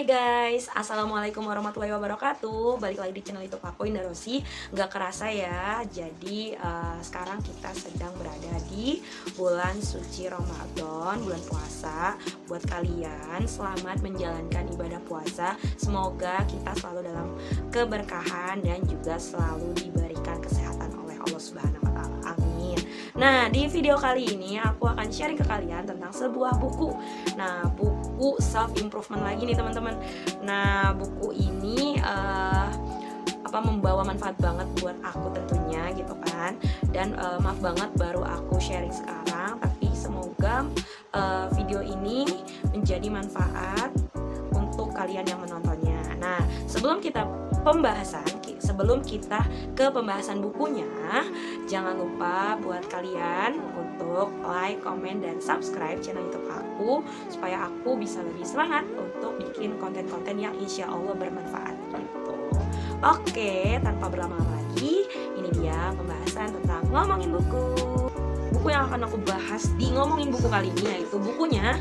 Hai guys, assalamualaikum warahmatullahi wabarakatuh. Balik lagi di channel YouTube aku, Indah Rosi. Gak kerasa ya, jadi sekarang kita sedang berada di bulan suci Ramadan, bulan puasa. Buat kalian, selamat menjalankan ibadah puasa. Semoga kita selalu dalam keberkahan dan juga selalu diberikan kesehatan oleh Allah Subhanahu wa Ta'ala. Amin. Nah, di video kali ini aku akan sharing ke kalian tentang sebuah buku. Nah, buku self improvement lagi nih teman-teman. Nah, buku ini membawa manfaat banget buat aku tentunya gitu kan. Dan maaf banget baru aku sharing sekarang, tapi semoga video ini menjadi manfaat untuk kalian yang menontonnya. Nah, sebelum kita ke pembahasan bukunya, jangan lupa buat kalian untuk like, komen, dan subscribe channel YouTube aku supaya aku bisa lebih semangat untuk bikin konten-konten yang insya Allah bermanfaat gitu. Oke, tanpa berlama-lama lagi, ini dia pembahasan tentang ngomongin buku. Buku yang akan aku bahas di ngomongin buku kali ini yaitu bukunya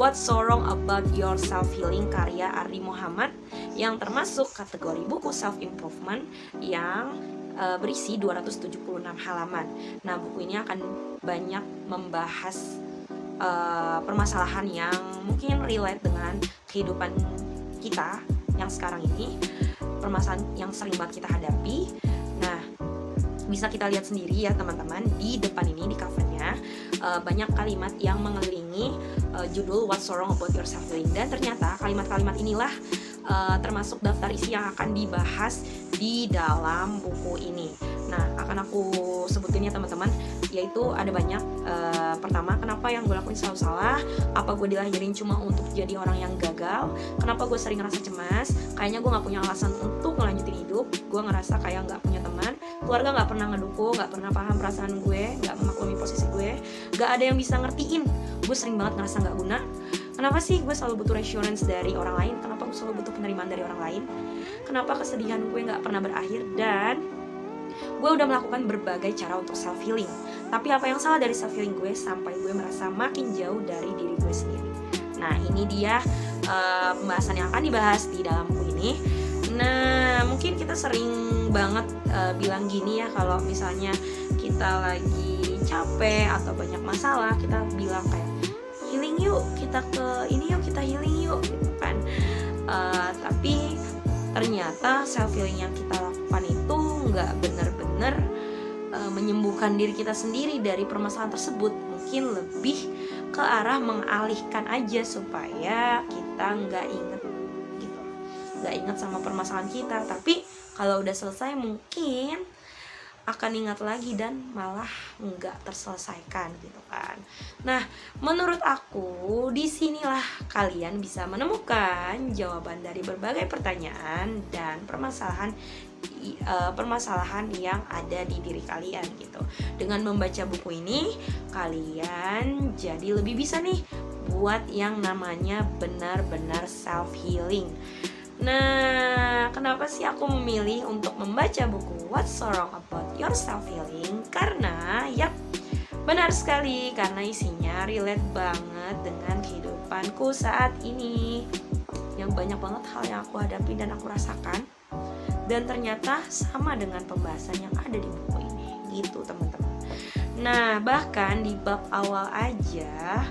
What's So Wrong About Your Self Healing karya Ardi Muhammad, yang termasuk kategori buku self improvement yang berisi 276 halaman. Nah, buku ini akan banyak membahas permasalahan yang mungkin relate dengan kehidupan kita yang sekarang ini, permasalahan yang sering banget kita hadapi. Nah, bisa kita lihat sendiri ya teman-teman, di depan ini di covernya banyak kalimat yang mengelilingi judul What's So Wrong About Your Self Healing, dan ternyata kalimat-kalimat inilah termasuk daftar isi yang akan dibahas di dalam buku ini. Nah, akan aku sebutin ya teman-teman, yaitu ada banyak. Pertama, kenapa yang gue lakuin selalu salah? Apa gue dilahirin cuma untuk jadi orang yang gagal? Kenapa gue sering ngerasa cemas? Kayaknya gue gak punya alasan untuk ngelanjutin hidup. Gue ngerasa kayak gak punya teman, keluarga gak pernah ngedukung, gak pernah paham perasaan gue, gak memaklumi posisi gue, gak ada yang bisa ngertiin. Gue sering banget ngerasa gak guna. Kenapa sih gue selalu butuh reassurance dari orang lain? Kenapa gue selalu butuh penerimaan dari orang lain? Kenapa kesedihan gue gak pernah berakhir? Dan gue udah melakukan berbagai cara untuk self healing, tapi apa yang salah dari self healing gue sampai gue merasa makin jauh dari diri gue sendiri? Nah, ini dia pembahasan yang akan dibahas di dalam buku ini. Nah, mungkin kita sering banget bilang gini ya, kalau misalnya kita lagi capek atau banyak masalah, kita bilang kayak healing yuk, kita ke ini yuk, kita healing yuk gitu kan. Tapi ternyata self healing yang kita lakukan itu nggak benar-benar menyembuhkan diri kita sendiri dari permasalahan tersebut. Mungkin lebih ke arah mengalihkan aja supaya kita nggak inget gitu, nggak inget sama permasalahan kita. Tapi kalau udah selesai mungkin akan ingat lagi dan malah nggak terselesaikan gitu kan. Nah, menurut aku disinilah kalian bisa menemukan jawaban dari berbagai pertanyaan dan permasalahan yang ada di diri kalian gitu. Dengan membaca buku ini, kalian jadi lebih bisa nih buat yang namanya benar-benar self healing. Nah, kenapa sih aku memilih untuk membaca buku What's So Wrong About Your Self Healing? Karena, benar sekali, karena isinya relate banget dengan kehidupanku saat ini, yang banyak banget hal yang aku hadapi dan aku rasakan, dan ternyata sama dengan pembahasan yang ada di buku ini, gitu teman-teman. Nah, bahkan di bab awal aja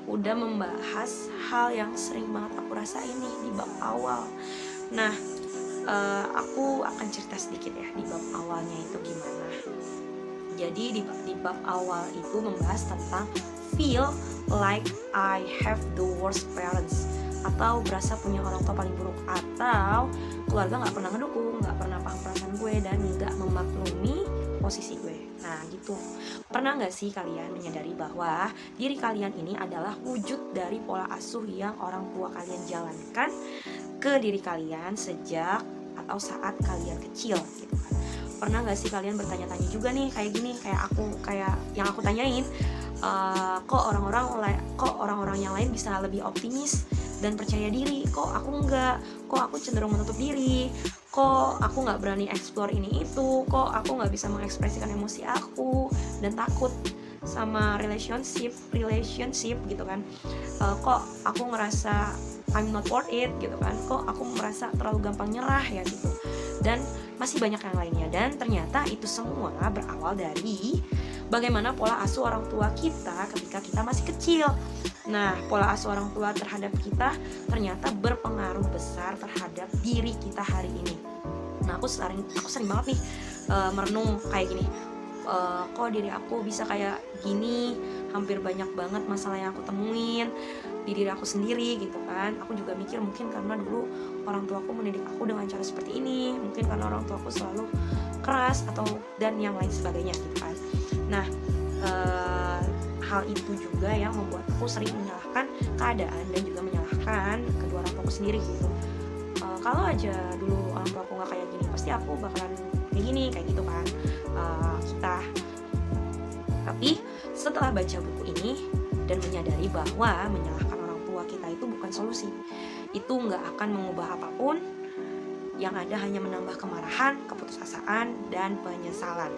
udah membahas hal yang sering banget aku rasain nih di bab awal. Nah, aku akan cerita sedikit ya di bab awalnya itu gimana. Jadi di bab awal itu membahas tentang feel like I have the worst parents, atau berasa punya orang tua paling buruk, atau keluarga gak pernah ngedukung, gak pernah paham perasaan gue, dan gak memaklumi posisi gue. Nah gitu, pernah gak sih kalian menyadari bahwa diri kalian ini adalah wujud dari pola asuh yang orang tua kalian jalankan ke diri kalian sejak atau saat kalian kecil gitu kan. Pernah gak sih kalian bertanya-tanya juga nih kayak gini, kayak yang aku tanyain, kok orang-orang yang lain bisa lebih optimis dan percaya diri, kok aku enggak, kok aku cenderung menutup diri, kok aku nggak berani explore ini itu, kok aku nggak bisa mengekspresikan emosi aku, dan takut sama relationship gitu kan. Kok aku ngerasa I'm not worth it gitu kan, kok aku merasa terlalu gampang nyerah ya gitu. Dan masih banyak yang lainnya. Dan ternyata itu semua berawal dari bagaimana pola asuh orang tua kita ketika kita masih kecil. Nah, pola asuh orang tua terhadap kita ternyata berpengaruh besar terhadap diri kita hari ini. Nah, aku sering banget nih merenung kayak gini. Kok diri aku bisa kayak gini, hampir banyak banget masalah yang aku temuin di diri aku sendiri gitu kan. Aku juga mikir mungkin karena dulu orang tuaku mendidik aku dengan cara seperti ini, mungkin karena orang tuaku selalu keras atau dan yang lain sebagainya gitu kan. Nah, hal itu juga yang membuat aku sering menyalahkan keadaan dan juga menyalahkan kedua orang tuaku sendiri gitu. Kalau aja dulu orang tuaku nggak kayak gini, pasti aku bakalan kayak gini, kayak gitu kan. Tapi setelah baca buku ini dan menyadari bahwa menyalahkan orang tua kita itu bukan solusi, itu nggak akan mengubah apapun, yang ada hanya menambah kemarahan, keputusasaan, dan penyesalan.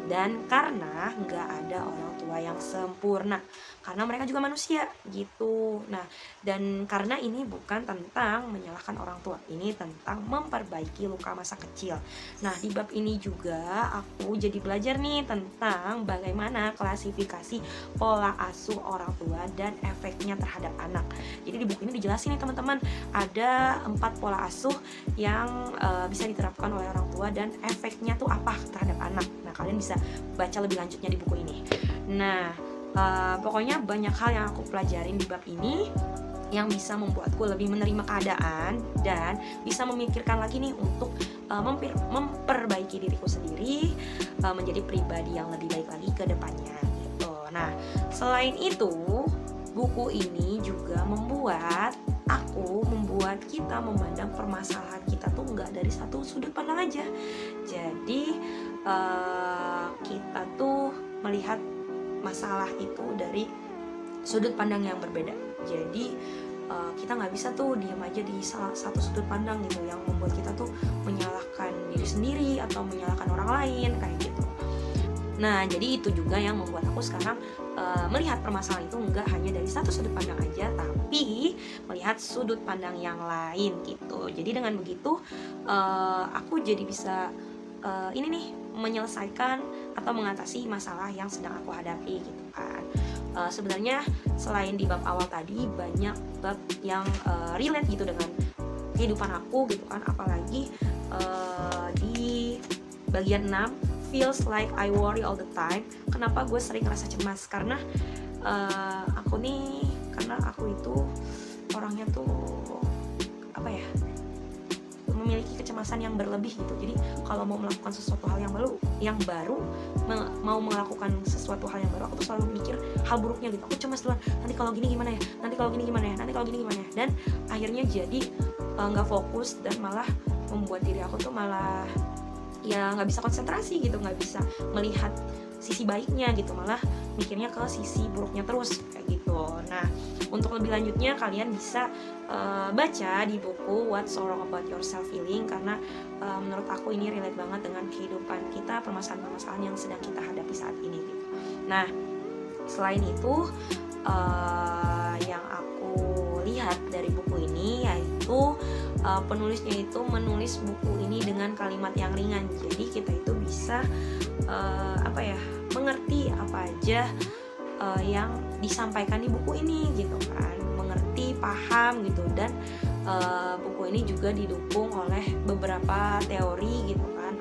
Dan karena nggak ada orang tua yang sempurna, karena mereka juga manusia gitu. Nah, dan karena ini bukan tentang menyalahkan orang tua, ini tentang memperbaiki luka masa kecil. Nah, di bab ini juga aku jadi belajar nih tentang bagaimana klasifikasi pola asuh orang tua dan efeknya terhadap anak. Jadi di buku ini dijelasin nih teman-teman, ada 4 pola asuh yang bisa diterapkan oleh orang tua dan efeknya tuh apa terhadap anak. Nah, kalian bisa baca lebih lanjutnya di buku ini. Nah, pokoknya banyak hal yang aku pelajarin di bab ini yang bisa membuatku lebih menerima keadaan dan bisa memikirkan lagi nih untuk memperbaiki diriku sendiri, menjadi pribadi yang lebih baik lagi ke depannya gitu. Nah, selain itu, buku ini juga membuat kita memandang permasalahan kita tuh nggak dari satu sudut pandang aja. Jadi kita tuh melihat masalah itu dari sudut pandang yang berbeda. Jadi kita nggak bisa tuh diam aja di salah satu sudut pandang gitu yang membuat kita tuh menyalahkan diri sendiri atau menyalahkan orang lain kayak gitu. Nah, jadi itu juga yang membuat aku sekarang melihat permasalahan itu nggak hanya dari satu sudut pandang aja, tapi melihat sudut pandang yang lain gitu. Jadi dengan begitu aku jadi bisa ini nih menyelesaikan atau mengatasi masalah yang sedang aku hadapi gitu kan. Sebenarnya selain di bab awal tadi banyak bab yang relate gitu dengan kehidupan aku gitu kan, apalagi di bagian 6 feels like I worry all the time. Kenapa gue sering ngerasa cemas? Karena aku itu orangnya tuh apa ya, memiliki kecemasan yang berlebih gitu. Jadi kalau mau melakukan sesuatu hal yang baru, mau melakukan sesuatu hal yang baru, aku tuh selalu mikir hal buruknya gitu. Aku cemas duluan, nanti kalau gini gimana ya, nanti kalau gini gimana ya, nanti kalau gini gimana ya. Dan akhirnya jadi nggak fokus dan malah membuat diri aku tuh malah ya nggak bisa konsentrasi gitu, nggak bisa melihat sisi baiknya gitu, malah mikirnya ke sisi buruknya terus kayak gitu. Nah, untuk lebih lanjutnya kalian bisa baca di buku What's So Wrong About Your Self Healing, karena menurut aku ini relate banget dengan kehidupan kita, permasalahan-permasalahan yang sedang kita hadapi saat ini gitu. Nah, selain itu yang aku lihat dari buku ini yaitu penulisnya itu menulis buku ini dengan kalimat yang ringan. Jadi kita itu bisa mengerti apa aja yang disampaikan di buku ini gitu kan, mengerti, paham gitu. Dan buku ini juga didukung oleh beberapa teori gitu kan.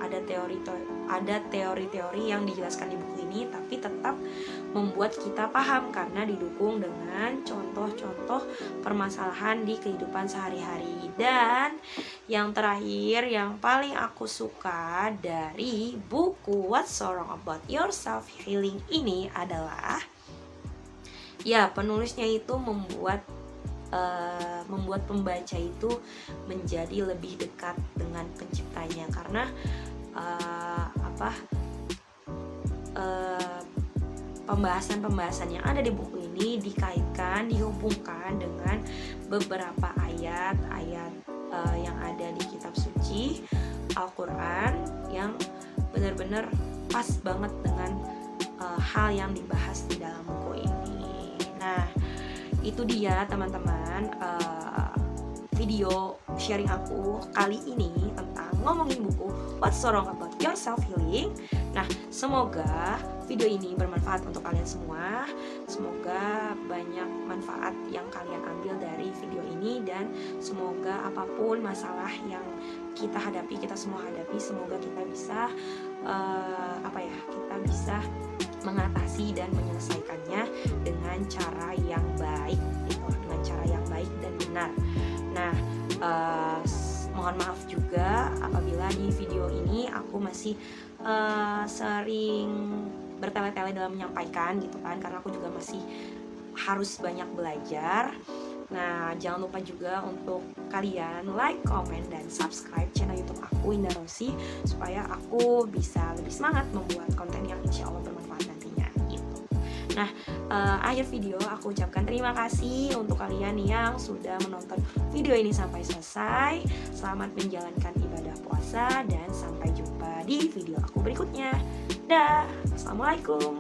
Ada teori-teori yang dijelaskan di buku ini, tapi tetap membuat kita paham karena didukung dengan contoh-contoh permasalahan di kehidupan sehari-hari. Dan yang terakhir, yang paling aku suka dari buku What's So Wrong About Your Self Healing ini adalah ya, penulisnya itu membuat pembaca itu menjadi lebih dekat dengan penciptanya, karena pembahasan-pembahasan yang ada di buku ini dihubungkan dengan beberapa ayat-ayat yang ada di kitab suci Al-Quran yang benar-benar pas banget dengan hal yang dibahas di dalam buku ini. Nah, itu dia teman-teman video sharing aku kali ini tentang ngomongin buku What's So Wrong About Your Self Healing. Nah, semoga video ini bermanfaat untuk kalian semua. Semoga banyak manfaat yang kalian ambil dari video ini, dan semoga apapun masalah yang kita hadapi, kita semua hadapi, semoga kita bisa kita bisa mengatasi dan menyelesaikannya dengan cara yang baik, dengan cara yang baik dan benar. Nah, mohon maaf juga apabila di video ini aku masih sering bertele-tele dalam menyampaikan gitu kan, karena aku juga masih harus banyak belajar. Nah, jangan lupa juga untuk kalian like, comment, dan subscribe channel YouTube aku, Indah Rosi, supaya aku bisa lebih semangat membuat konten yang insya Allah bermanfaat nantinya gitu. Nah, akhir video aku ucapkan terima kasih untuk kalian yang sudah menonton video ini sampai selesai. Selamat menjalankan ibadah puasa dan sampai jumpa di video aku berikutnya. Dah, assalamualaikum.